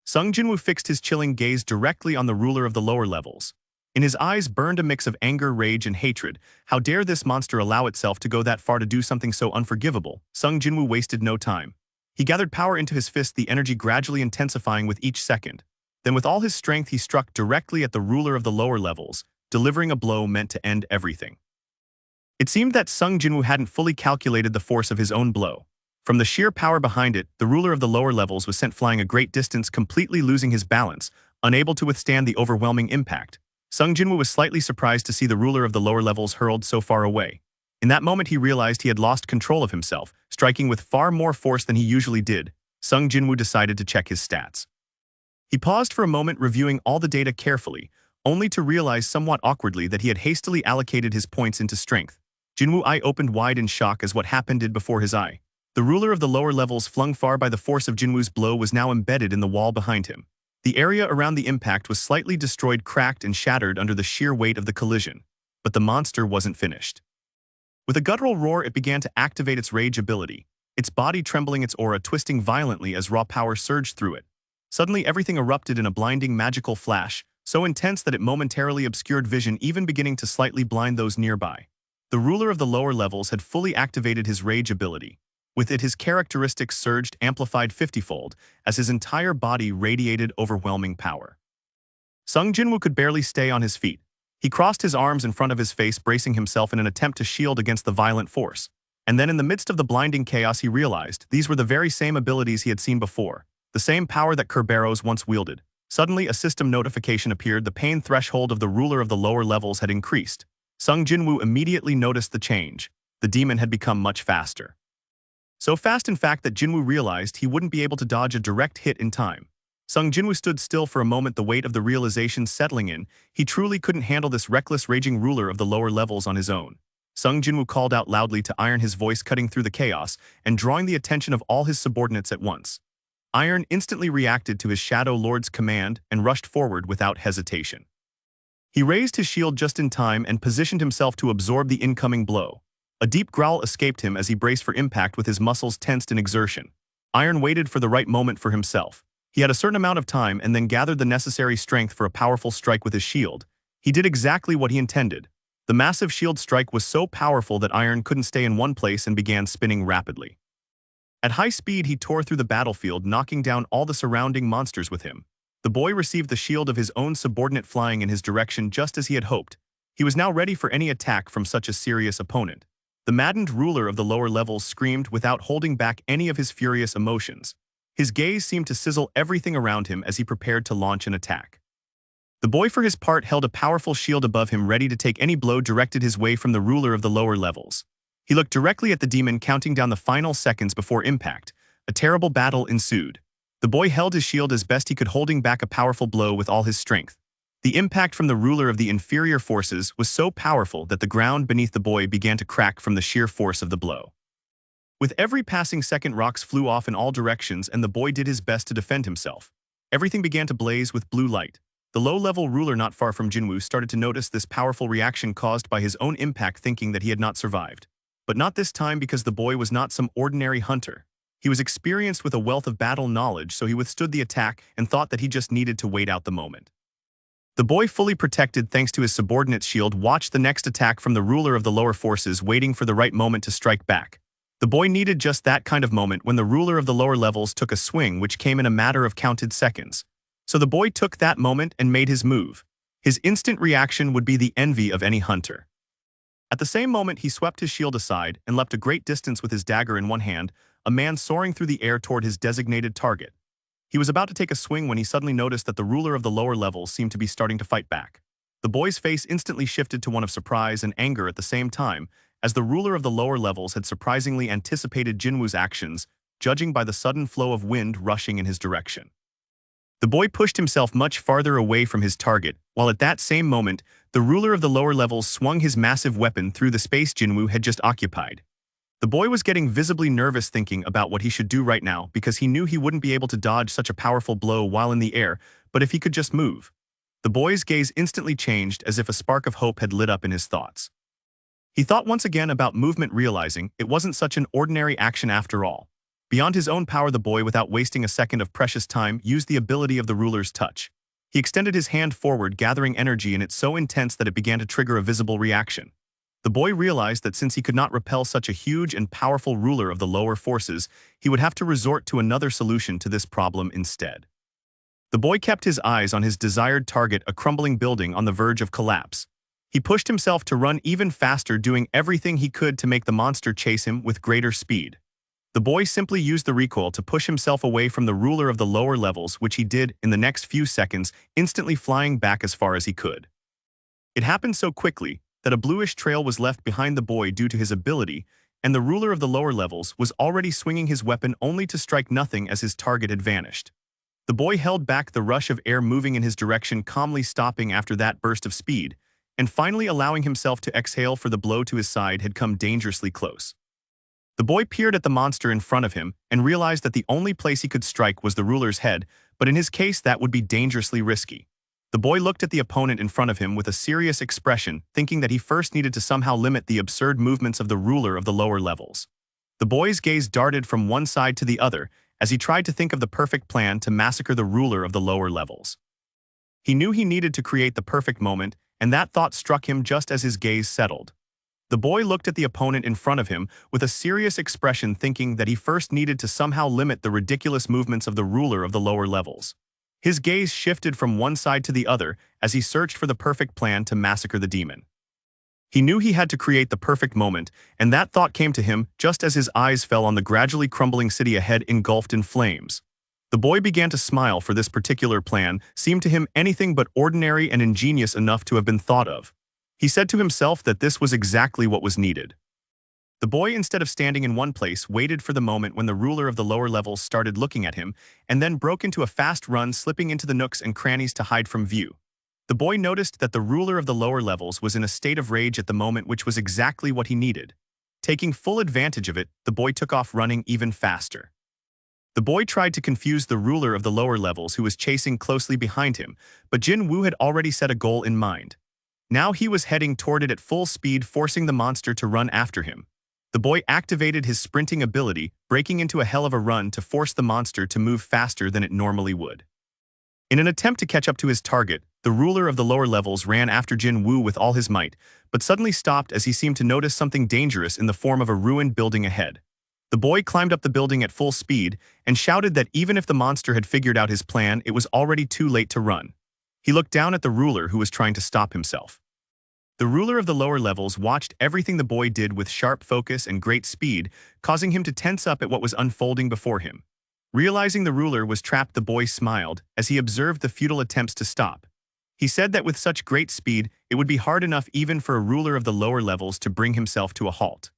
Sung Jin-Woo fixed his chilling gaze directly on the ruler of the lower levels. In his eyes burned a mix of anger, rage, and hatred. How dare this monster allow itself to go that far to do something so unforgivable? Sung Jin-Woo wasted no time. He gathered power into his fist, the energy gradually intensifying with each second. Then with all his strength he struck directly at the ruler of the lower levels, delivering a blow meant to end everything. It seemed that Sung Jin-Woo hadn't fully calculated the force of his own blow. From the sheer power behind it, the ruler of the lower levels was sent flying a great distance, completely losing his balance, unable to withstand the overwhelming impact. Sung Jin-Woo was slightly surprised to see the ruler of the lower levels hurled so far away. In that moment he realized he had lost control of himself, striking with far more force than he usually did. Sung Jin-Woo decided to check his stats. He paused for a moment, reviewing all the data carefully, only to realize somewhat awkwardly that he had hastily allocated his points into strength. Jin-Woo's eye opened wide in shock as what happened did before his eye. The ruler of the lower levels, flung far by the force of Jin-Woo's blow, was now embedded in the wall behind him. The area around the impact was slightly destroyed, cracked, and shattered under the sheer weight of the collision. But the monster wasn't finished. With a guttural roar, it began to activate its rage ability, its body trembling, its aura twisting violently as raw power surged through it. Suddenly everything erupted in a blinding magical flash, so intense that it momentarily obscured vision, even beginning to slightly blind those nearby. The ruler of the lower levels had fully activated his rage ability. With it, his characteristics surged, amplified 50-fold, as his entire body radiated overwhelming power. Sung Jin-Woo could barely stay on his feet. He crossed his arms in front of his face, bracing himself in an attempt to shield against the violent force. And then in the midst of the blinding chaos he realized these were the very same abilities he had seen before, the same power that Kerberos once wielded. Suddenly a system notification appeared. The pain threshold of the ruler of the lower levels had increased. Sung Jin-Woo immediately noticed the change. The demon had become much faster. So fast, in fact, that Jin-Woo realized he wouldn't be able to dodge a direct hit in time. Sung Jin-Woo stood still for a moment, the weight of the realization settling in. He truly couldn't handle this reckless, raging ruler of the lower levels on his own. Sung Jin-Woo called out loudly to Iron, his voice cutting through the chaos and drawing the attention of all his subordinates at once. Iron instantly reacted to his Shadow Lord's command and rushed forward without hesitation. He raised his shield just in time and positioned himself to absorb the incoming blow. A deep growl escaped him as he braced for impact with his muscles tensed in exertion. Iron waited for the right moment for himself. He had a certain amount of time and then gathered the necessary strength for a powerful strike with his shield. He did exactly what he intended. The massive shield strike was so powerful that Iron couldn't stay in one place and began spinning rapidly. At high speed he tore through the battlefield, knocking down all the surrounding monsters with him. The boy received the shield of his own subordinate flying in his direction just as he had hoped. He was now ready for any attack from such a serious opponent. The maddened ruler of the lower levels screamed without holding back any of his furious emotions. His gaze seemed to sizzle everything around him as he prepared to launch an attack. The boy, for his part, held a powerful shield above him, ready to take any blow directed his way from the ruler of the lower levels. He looked directly at the demon, counting down the final seconds before impact. A terrible battle ensued. The boy held his shield as best he could, holding back a powerful blow with all his strength. The impact from the ruler of the inferior forces was so powerful that the ground beneath the boy began to crack from the sheer force of the blow. With every passing second, rocks flew off in all directions and the boy did his best to defend himself. Everything began to blaze with blue light. The low-level ruler not far from Jin-Woo started to notice this powerful reaction caused by his own impact, thinking that he had not survived. But not this time, because the boy was not some ordinary hunter. He was experienced with a wealth of battle knowledge, so he withstood the attack and thought that he just needed to wait out the moment. The boy, fully protected thanks to his subordinate's shield, watched the next attack from the ruler of the lower forces, waiting for the right moment to strike back. The boy needed just that kind of moment when the ruler of the lower levels took a swing, which came in a matter of counted seconds. So the boy took that moment and made his move. His instant reaction would be the envy of any hunter. At the same moment, he swept his shield aside and leapt a great distance with his dagger in one hand, a man soaring through the air toward his designated target. He was about to take a swing when he suddenly noticed that the ruler of the lower levels seemed to be starting to fight back. The boy's face instantly shifted to one of surprise and anger at the same time, as the ruler of the lower levels had surprisingly anticipated Jin-Woo's actions, judging by the sudden flow of wind rushing in his direction. The boy pushed himself much farther away from his target, while at that same moment, the ruler of the lower levels swung his massive weapon through the space Jin-Woo had just occupied. The boy was getting visibly nervous, thinking about what he should do right now, because he knew he wouldn't be able to dodge such a powerful blow while in the air, but if he could just move. The boy's gaze instantly changed, as if a spark of hope had lit up in his thoughts. He thought once again about movement, realizing it wasn't such an ordinary action after all. Beyond his own power, the boy, without wasting a second of precious time, used the ability of the ruler's touch. He extended his hand forward, gathering energy in it so intense that it began to trigger a visible reaction. The boy realized that since he could not repel such a huge and powerful ruler of the lower forces, he would have to resort to another solution to this problem instead. The boy kept his eyes on his desired target, a crumbling building on the verge of collapse. He pushed himself to run even faster, doing everything he could to make the monster chase him with greater speed. The boy simply used the recoil to push himself away from the ruler of the lower levels, which he did in the next few seconds, instantly flying back as far as he could. It happened so quickly that a bluish trail was left behind the boy due to his ability, and the ruler of the lower levels was already swinging his weapon only to strike nothing as his target had vanished. The boy held back the rush of air moving in his direction, calmly stopping after that burst of speed, and finally allowing himself to exhale, for the blow to his side had come dangerously close. The boy peered at the monster in front of him and realized that the only place he could strike was the ruler's head, but in his case that would be dangerously risky. The boy looked at the opponent in front of him with a serious expression, thinking that he first needed to somehow limit the absurd movements of the ruler of the lower levels. The boy's gaze darted from one side to the other as he tried to think of the perfect plan to massacre the ruler of the lower levels. He knew he needed to create the perfect moment, and that thought struck him just as his gaze settled. The boy looked at the opponent in front of him with a serious expression, thinking that he first needed to somehow limit the ridiculous movements of the ruler of the lower levels. His gaze shifted from one side to the other as he searched for the perfect plan to massacre the demon. He knew he had to create the perfect moment, and that thought came to him just as his eyes fell on the gradually crumbling city ahead, engulfed in flames. The boy began to smile, for this particular plan seemed to him anything but ordinary and ingenious enough to have been thought of. He said to himself that this was exactly what was needed. The boy, instead of standing in one place, waited for the moment when the ruler of the lower levels started looking at him, and then broke into a fast run, slipping into the nooks and crannies to hide from view. The boy noticed that the ruler of the lower levels was in a state of rage at the moment, which was exactly what he needed. Taking full advantage of it, the boy took off running even faster. The boy tried to confuse the ruler of the lower levels, who was chasing closely behind him, but Jin-Woo had already set a goal in mind. Now he was heading toward it at full speed, forcing the monster to run after him. The boy activated his sprinting ability, breaking into a hell of a run to force the monster to move faster than it normally would. In an attempt to catch up to his target, the ruler of the lower levels ran after Jin-Woo with all his might, but suddenly stopped as he seemed to notice something dangerous in the form of a ruined building ahead. The boy climbed up the building at full speed and shouted that even if the monster had figured out his plan, it was already too late to run. He looked down at the ruler, who was trying to stop himself. The ruler of the lower levels watched everything the boy did with sharp focus and great speed, causing him to tense up at what was unfolding before him. Realizing the ruler was trapped, the boy smiled as he observed the futile attempts to stop. He said that with such great speed, it would be hard enough even for a ruler of the lower levels to bring himself to a halt.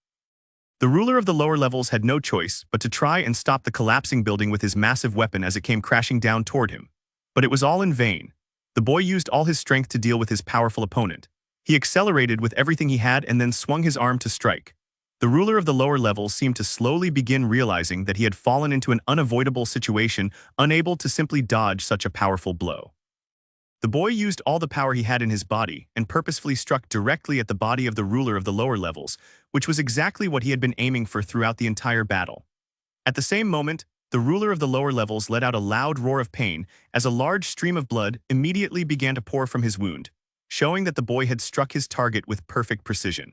The ruler of the lower levels had no choice but to try and stop the collapsing building with his massive weapon as it came crashing down toward him. But it was all in vain. The boy used all his strength to deal with his powerful opponent. He accelerated with everything he had and then swung his arm to strike. The ruler of the lower levels seemed to slowly begin realizing that he had fallen into an unavoidable situation, unable to simply dodge such a powerful blow. The boy used all the power he had in his body and purposefully struck directly at the body of the ruler of the lower levels, which was exactly what he had been aiming for throughout the entire battle. At the same moment, the ruler of the lower levels let out a loud roar of pain as a large stream of blood immediately began to pour from his wound, showing that the boy had struck his target with perfect precision.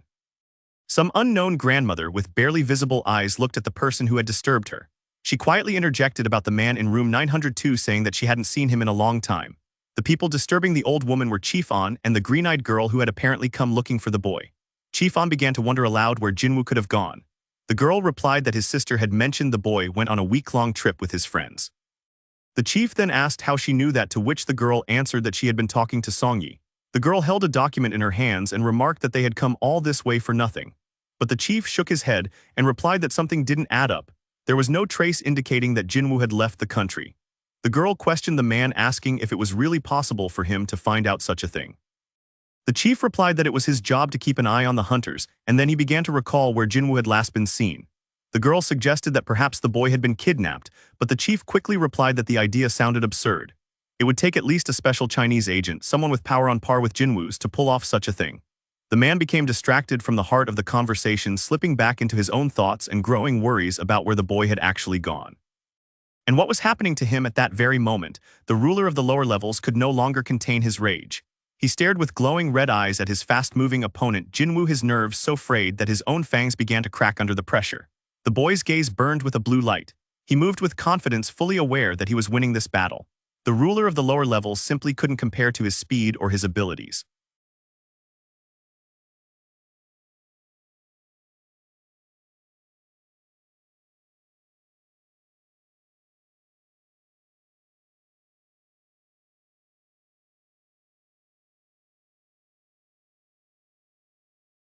Some unknown grandmother with barely visible eyes looked at the person who had disturbed her. She quietly interjected about the man in room 902, saying that she hadn't seen him in a long time. The people disturbing the old woman were Chief An and the green-eyed girl who had apparently come looking for the boy. Chief An began to wonder aloud where Jin-Woo could have gone. The girl replied that his sister had mentioned the boy went on a week-long trip with his friends. The chief then asked how she knew that, to which the girl answered that she had been talking to Songyi. The girl held a document in her hands and remarked that they had come all this way for nothing. But the chief shook his head and replied that something didn't add up. There was no trace indicating that Jin-Woo had left the country. The girl questioned the man, asking if it was really possible for him to find out such a thing. The chief replied that it was his job to keep an eye on the hunters, and then he began to recall where Jin-Woo had last been seen. The girl suggested that perhaps the boy had been kidnapped, but the chief quickly replied that the idea sounded absurd. It would take at least a special Chinese agent, someone with power on par with Jin-Woo's, to pull off such a thing. The man became distracted from the heart of the conversation, slipping back into his own thoughts and growing worries about where the boy had actually gone. And what was happening to him at that very moment, the ruler of the lower levels could no longer contain his rage. He stared with glowing red eyes at his fast-moving opponent, Jin-Woo, his nerves so frayed that his own fangs began to crack under the pressure. The boy's gaze burned with a blue light. He moved with confidence, fully aware that he was winning this battle. The ruler of the lower levels simply couldn't compare to his speed or his abilities.